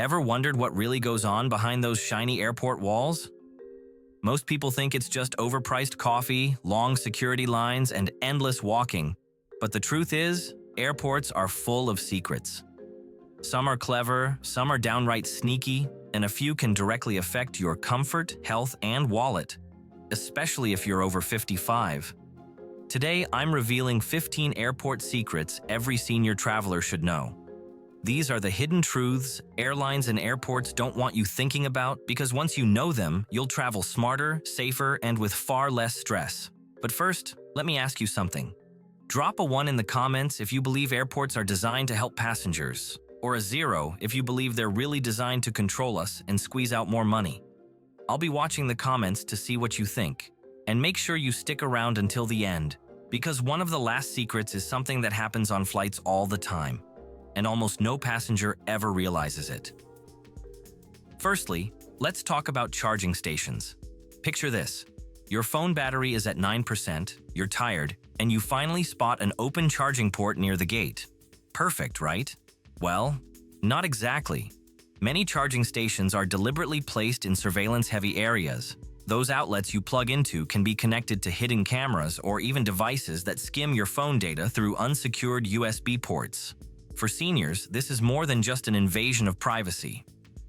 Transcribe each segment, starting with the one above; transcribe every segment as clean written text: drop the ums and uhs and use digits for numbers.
Ever wondered what really goes on behind those shiny airport walls? Most people think it's just overpriced coffee, long security lines, and endless walking. But the truth is, airports are full of secrets. Some are clever, some are downright sneaky, and a few can directly affect your comfort, health, and wallet, especially if you're over 55. Today, I'm revealing 15 airport secrets every senior traveler should know. These are the hidden truths airlines and airports don't want you thinking about, because once you know them, you'll travel smarter, safer, and with far less stress. But first, let me ask you something. Drop a 1 in the comments if you believe airports are designed to help passengers, or a 0 if you believe they're really designed to control us and squeeze out more money. I'll be watching the comments to see what you think. And make sure you stick around until the end, because one of the last secrets is something that happens on flights all the time, and almost no passenger ever realizes it. Firstly, let's talk about charging stations. Picture this. Your phone battery is at 9%, you're tired, and you finally spot an open charging port near the gate. Perfect, right? Well, not exactly. Many charging stations are deliberately placed in surveillance-heavy areas. Those outlets you plug into can be connected to hidden cameras or even devices that skim your phone data through unsecured USB ports. For seniors, this is more than just an invasion of privacy.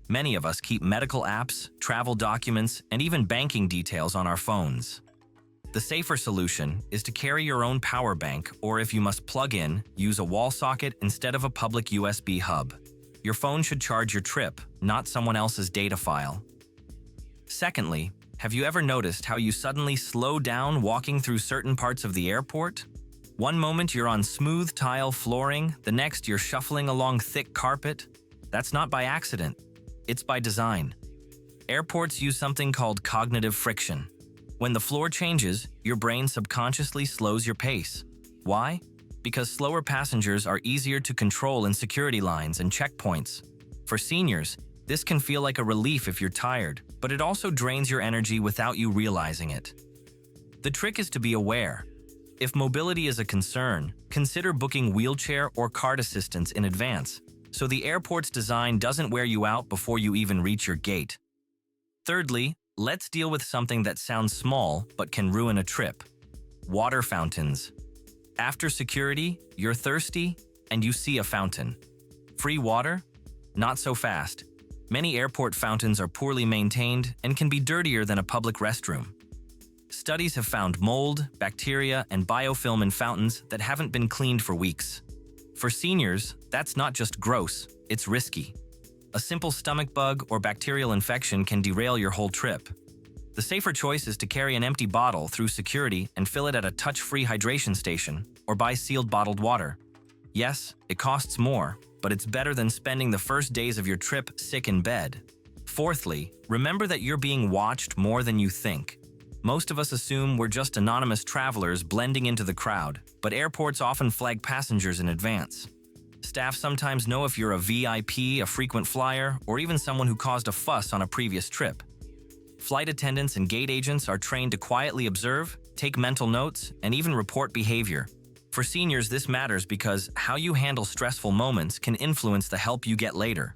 Many of us keep medical apps, travel documents, and even banking details on our phones. The safer solution is to carry your own power bank, or if you must plug in, use a wall socket instead of a public USB hub. Your phone should charge your trip, not someone else's data file. Secondly, have you ever noticed how you suddenly slow down walking through certain parts of the airport? One moment you're on smooth tile flooring, the next you're shuffling along thick carpet. That's not by accident. It's by design. Airports use something called cognitive friction. When the floor changes, your brain subconsciously slows your pace. Why? Because slower passengers are easier to control in security lines and checkpoints. For seniors, this can feel like a relief if you're tired, but it also drains your energy without you realizing it. The trick is to be aware. If mobility is a concern, consider booking wheelchair or cart assistance in advance, so the airport's design doesn't wear you out before you even reach your gate. Thirdly, let's deal with something that sounds small but can ruin a trip. Water fountains. After security, you're thirsty, and you see a fountain. Free water? Not so fast. Many airport fountains are poorly maintained and can be dirtier than a public restroom. Studies have found mold, bacteria, and biofilm in fountains that haven't been cleaned for weeks. For seniors, that's not just gross, it's risky. A simple stomach bug or bacterial infection can derail your whole trip. The safer choice is to carry an empty bottle through security and fill it at a touch-free hydration station, or buy sealed bottled water. Yes, it costs more, but it's better than spending the first days of your trip sick in bed. Fourthly, remember that you're being watched more than you think. Most of us assume we're just anonymous travelers blending into the crowd, but airports often flag passengers in advance. Staff sometimes know if you're a VIP, a frequent flyer, or even someone who caused a fuss on a previous trip. Flight attendants and gate agents are trained to quietly observe, take mental notes, and even report behavior. For seniors, this matters because how you handle stressful moments can influence the help you get later.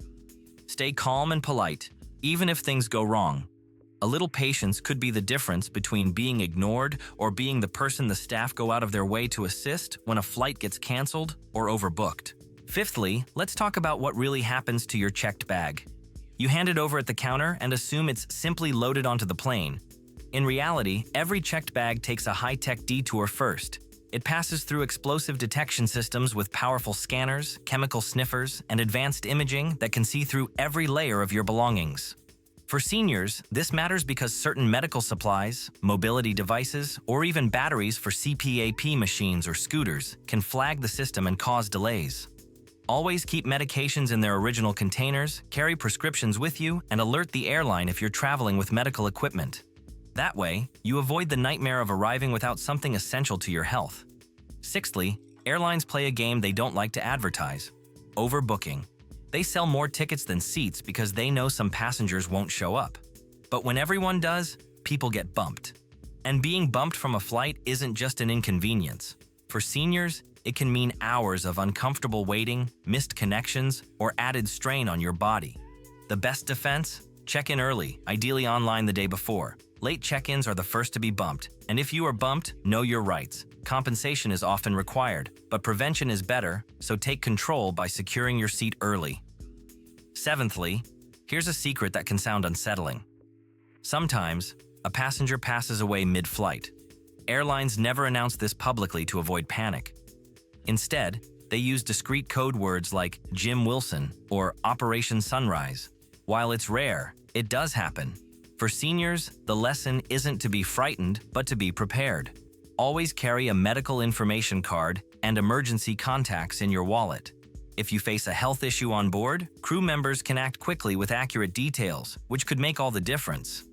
Stay calm and polite, even if things go wrong. A little patience could be the difference between being ignored or being the person the staff go out of their way to assist when a flight gets canceled or overbooked. Fifthly, let's talk about what really happens to your checked bag. You hand it over at the counter and assume it's simply loaded onto the plane. In reality, every checked bag takes a high-tech detour first. It passes through explosive detection systems with powerful scanners, chemical sniffers, and advanced imaging that can see through every layer of your belongings. For seniors, this matters because certain medical supplies, mobility devices, or even batteries for CPAP machines or scooters can flag the system and cause delays. Always keep medications in their original containers, carry prescriptions with you, and alert the airline if you're traveling with medical equipment. That way, you avoid the nightmare of arriving without something essential to your health. Sixthly, airlines play a game they don't like to advertise: overbooking. They sell more tickets than seats because they know some passengers won't show up. But when everyone does, people get bumped. And being bumped from a flight isn't just an inconvenience. For seniors, it can mean hours of uncomfortable waiting, missed connections, or added strain on your body. The best defense? Check in early, ideally online the day before. Late check-ins are the first to be bumped, and if you are bumped, know your rights. Compensation is often required, but prevention is better, so take control by securing your seat early. Seventhly, here's a secret that can sound unsettling. Sometimes, a passenger passes away mid-flight. Airlines never announce this publicly to avoid panic. Instead, they use discreet code words like Jim Wilson or Operation Sunrise. While it's rare, it does happen. For seniors, the lesson isn't to be frightened, but to be prepared. Always carry a medical information card and emergency contacts in your wallet. If you face a health issue on board, crew members can act quickly with accurate details, which could make all the difference.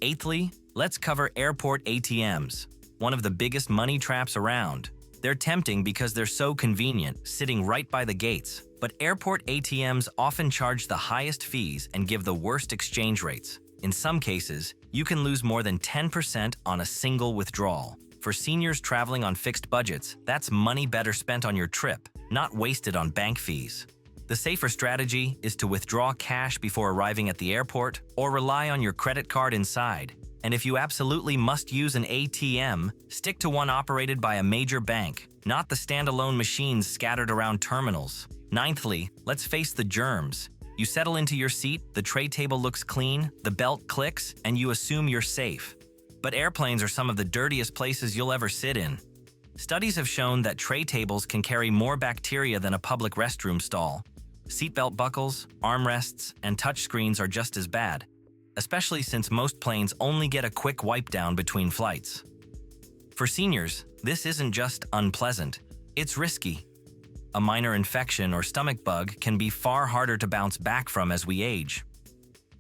Eighthly, let's cover airport ATMs, one of the biggest money traps around. They're tempting because they're so convenient, sitting right by the gates. But airport ATMs often charge the highest fees and give the worst exchange rates. In some cases, you can lose more than 10% on a single withdrawal. For seniors traveling on fixed budgets, that's money better spent on your trip, not wasted on bank fees. The safer strategy is to withdraw cash before arriving at the airport or rely on your credit card inside. And if you absolutely must use an ATM, stick to one operated by a major bank, not the standalone machines scattered around terminals. Ninthly, let's face the germs. You settle into your seat, the tray table looks clean, the belt clicks, and you assume you're safe. But airplanes are some of the dirtiest places you'll ever sit in. Studies have shown that tray tables can carry more bacteria than a public restroom stall. Seatbelt buckles, armrests, and touchscreens are just as bad, especially since most planes only get a quick wipe down between flights. For seniors, this isn't just unpleasant, it's risky. A minor infection or stomach bug can be far harder to bounce back from as we age.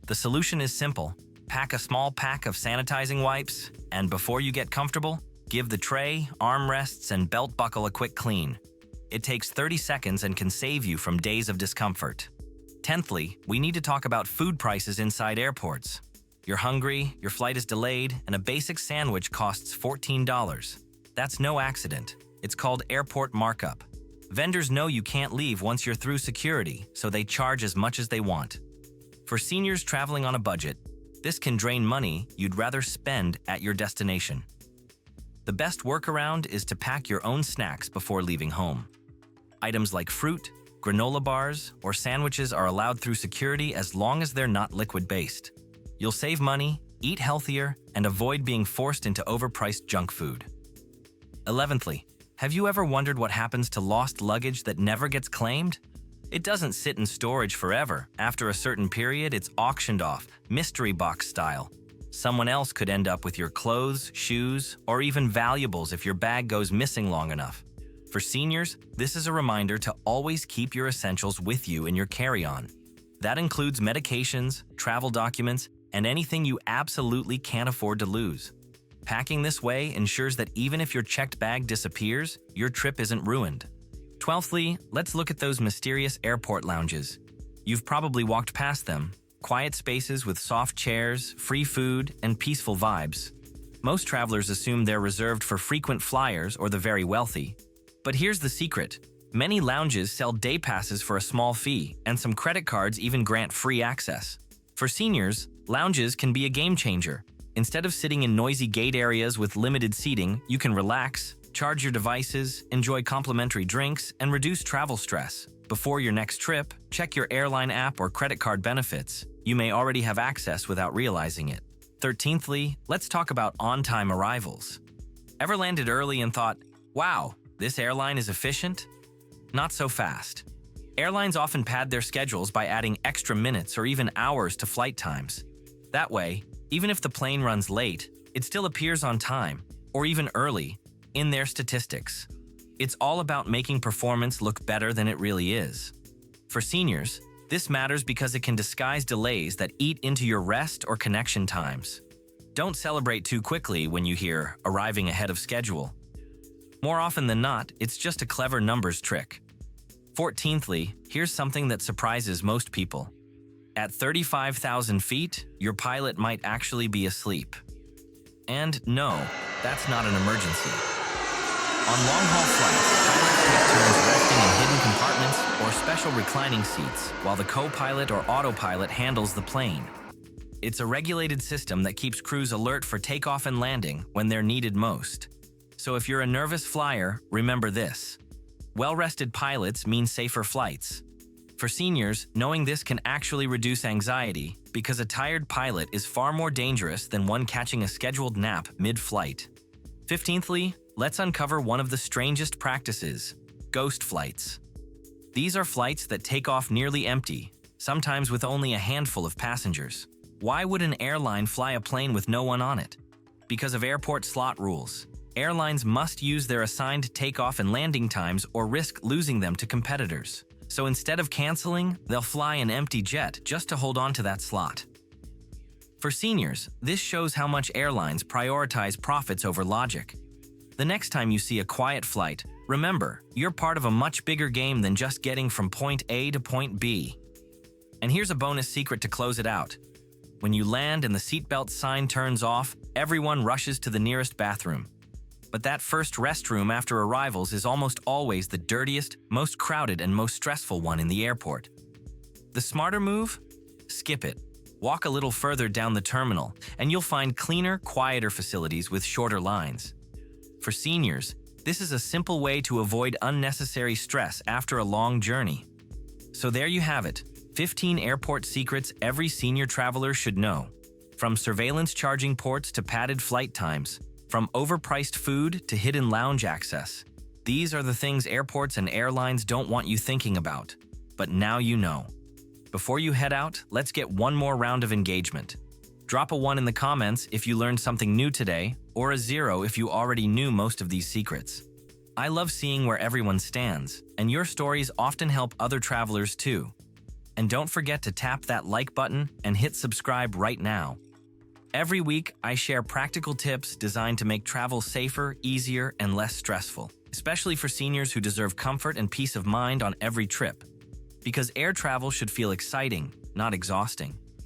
The solution is simple. Pack a small pack of sanitizing wipes, and before you get comfortable, give the tray, armrests, and belt buckle a quick clean. It takes 30 seconds and can save you from days of discomfort. Tenthly, we need to talk about food prices inside airports. You're hungry, your flight is delayed, and a basic sandwich costs $14. That's no accident. It's called airport markup. Vendors know you can't leave once you're through security, so they charge as much as they want. For seniors traveling on a budget, this can drain money you'd rather spend at your destination. The best workaround is to pack your own snacks before leaving home. Items like fruit, granola bars, or sandwiches are allowed through security as long as they're not liquid-based. You'll save money, eat healthier, and avoid being forced into overpriced junk food. 11thly, have you ever wondered what happens to lost luggage that never gets claimed? It doesn't sit in storage forever. After a certain period, it's auctioned off, mystery box style. Someone else could end up with your clothes, shoes, or even valuables if your bag goes missing long enough. For seniors, this is a reminder to always keep your essentials with you in your carry-on. That includes medications, travel documents, and anything you absolutely can't afford to lose. Packing this way ensures that even if your checked bag disappears, your trip isn't ruined. 12thly, let's look at those mysterious airport lounges. You've probably walked past them. Quiet spaces with soft chairs, free food, and peaceful vibes. Most travelers assume they're reserved for frequent flyers or the very wealthy. But here's the secret. Many lounges sell day passes for a small fee, and some credit cards even grant free access. For seniors, lounges can be a game changer. Instead of sitting in noisy gate areas with limited seating, you can relax, charge your devices, enjoy complimentary drinks, and reduce travel stress. Before your next trip, check your airline app or credit card benefits. You may already have access without realizing it. 13thly, let's talk about on-time arrivals. Ever landed early and thought, wow, this airline is efficient? Not so fast. Airlines often pad their schedules by adding extra minutes or even hours to flight times. That way, even if the plane runs late, it still appears on time, or even early, in their statistics. It's all about making performance look better than it really is. For seniors, this matters because it can disguise delays that eat into your rest or connection times. Don't celebrate too quickly when you hear arriving ahead of schedule. More often than not, it's just a clever numbers trick. 14thly, here's something that surprises most people. At 35,000 feet, your pilot might actually be asleep. And no, that's not an emergency. On long-haul flights, pilots take turns resting in hidden compartments or special reclining seats, while the co-pilot or autopilot handles the plane. It's a regulated system that keeps crews alert for takeoff and landing when they're needed most. So if you're a nervous flyer, remember this. Well-rested pilots mean safer flights. For seniors, knowing this can actually reduce anxiety because a tired pilot is far more dangerous than one catching a scheduled nap mid-flight. 15thly, let's uncover one of the strangest practices: ghost flights. These are flights that take off nearly empty, sometimes with only a handful of passengers. Why would an airline fly a plane with no one on it? Because of airport slot rules. Airlines must use their assigned takeoff and landing times or risk losing them to competitors. So instead of canceling, they'll fly an empty jet just to hold on to that slot. For seniors, this shows how much airlines prioritize profits over logic. The next time you see a quiet flight, remember, you're part of a much bigger game than just getting from point A to point B. And here's a bonus secret to close it out. When you land and the seatbelt sign turns off, everyone rushes to the nearest bathroom. But that first restroom after arrivals is almost always the dirtiest, most crowded, and most stressful one in the airport. The smarter move? Skip it. Walk a little further down the terminal, and you'll find cleaner, quieter facilities with shorter lines. For seniors, this is a simple way to avoid unnecessary stress after a long journey. So there you have it, 15 airport secrets every senior traveler should know. From surveillance charging ports to padded flight times, from overpriced food to hidden lounge access. These are the things airports and airlines don't want you thinking about. But now you know. Before you head out, let's get one more round of engagement. Drop a 1 in the comments if you learned something new today, or a 0 if you already knew most of these secrets. I love seeing where everyone stands, and your stories often help other travelers too. And don't forget to tap that like button and hit subscribe right now. Every week, I share practical tips designed to make travel safer, easier, and less stressful, especially for seniors who deserve comfort and peace of mind on every trip. Because air travel should feel exciting, not exhausting.